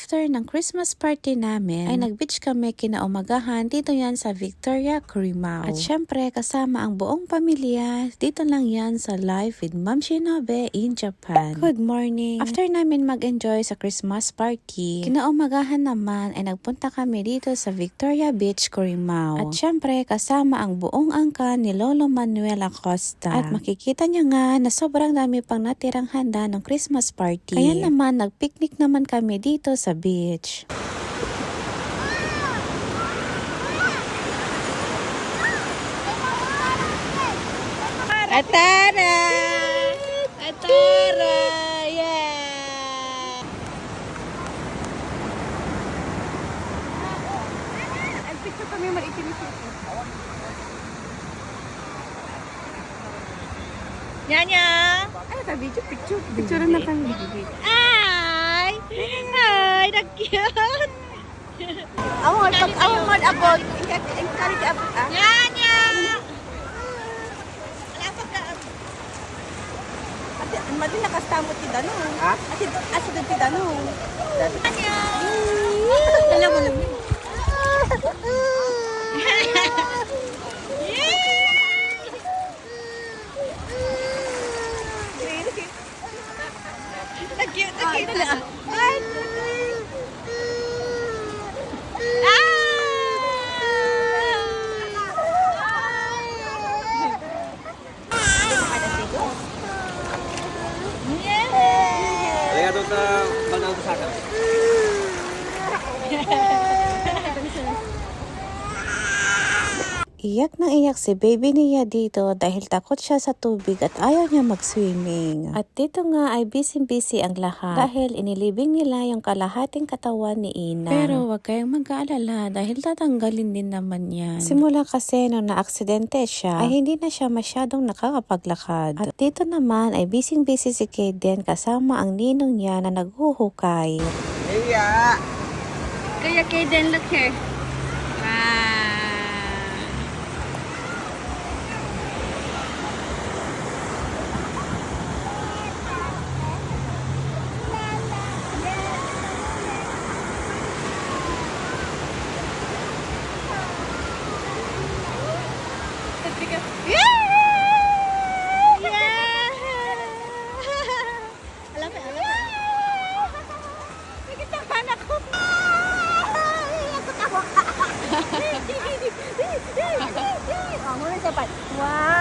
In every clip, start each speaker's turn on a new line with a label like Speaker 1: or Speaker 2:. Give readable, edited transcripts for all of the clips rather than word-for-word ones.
Speaker 1: after ng Christmas party namin, ay nag-beach kami kinaumagahan dito yan sa Victoria, Corimao. At syempre, kasama ang buong pamilya, dito lang yan sa Live with Ma'am Shinobe in Japan. Good morning! After namin mag-enjoy sa Christmas party, kinaumagahan naman ay nagpunta kami dito sa Victoria Beach, Corimao. At syempre, kasama ang buong angkan ni Lolo Manuel Acosta. At makikita niyo nga na sobrang dami pang natirang handa ng Christmas party. Kaya naman, nag-picnic naman kami dito sa beach.
Speaker 2: Atara! Atara! Yeah! Ang picture kami maitim ito. Nyanya! Ay, video picture. Picture na kami. Ay! Ay, nag-cute! Awon abot. Encourage abot. Nyanya! Mati nakastamot ti Dano. Ha? Asid ti Dano. Nyanya! Alam mo naman. Nag-cute na.
Speaker 3: Arigatou sa banang Osaka.
Speaker 1: Iyak na iyak si baby niya dito dahil takot siya sa tubig at ayaw niya mag-swimming. At dito nga ay busy-busy ang lahat dahil inilibing nila yung kalahating katawan ni Ina. Pero wag kayong mag-aalala dahil tatanggalin din naman yan. Simula kasi nung na-aksidente siya ay hindi na siya masyadong nakakapaglakad. At dito naman ay busy-busy si Kaden kasama ang ninong niya na naghuhukay.
Speaker 3: Iya.
Speaker 2: Kaya Kaden, look here. Wow.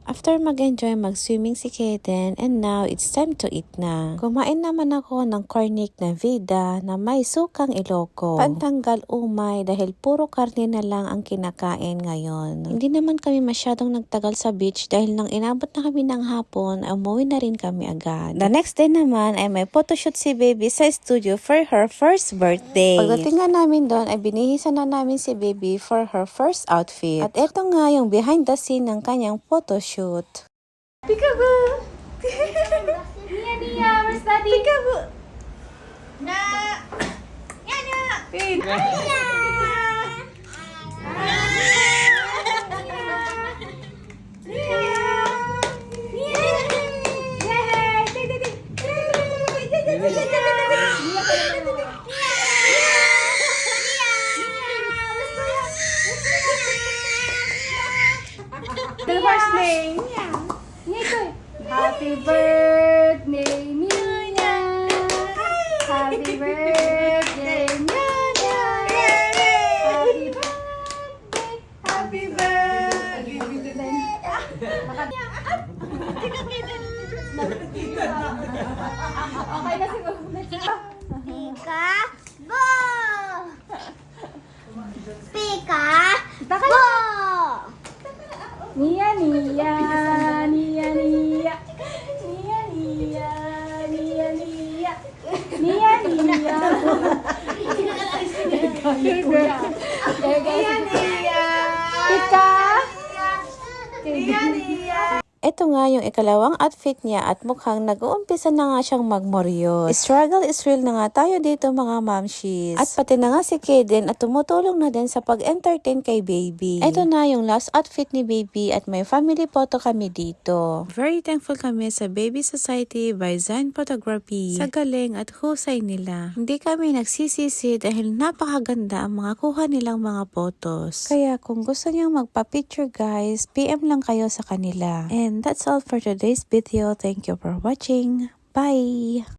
Speaker 1: After mag-enjoy, mag-swimming si Kaden and now it's time to eat na. Kumain naman ako ng cornic na vida na may sukang Ilocos. Pantanggal umay dahil puro karne na lang ang kinakain ngayon. Hindi naman kami masyadong nagtagal sa beach dahil nang inabot na kami ng hapon, umuwi na rin kami agad. The next day naman ay may photoshoot si baby sa studio for her first birthday. Pagdating nga namin doon ay binihisan na namin si baby for her first outfit. At eto nga yung behind the scene ng kanyang photoshoot.
Speaker 2: Peekaboo! Nia, where's Daddy? Peekaboo! Na! Nia! Nia! The first name. Happy birthday, Nina. Happy birthday, Nina. Happy birthday. Happy birthday. Okay na siguro. Pika-bo! Nia, Nia, Nia, Nia. Nia, Nia, Nia, Nia. Nia, Nia. Nia, Nia. Pika. Nia, Nia.
Speaker 1: Ito nga yung ikalawang outfit niya at mukhang nag-uumpisa na nga siyang magmoryos. Struggle is real na nga tayo dito mga mamshis. At pati na nga si Kaden at tumutulong na din sa pag-entertain kay baby. Ito na yung last outfit ni baby at may family photo kami dito. Very thankful kami sa Baby Society by Zen Photography sa galing at husay nila. Hindi kami nagsisisi dahil napakaganda ang mga kuha nilang mga photos. Kaya kung gusto niyang magpa-picture guys, PM lang kayo sa kanila. And that's all for today's video. Thank you for watching. Bye!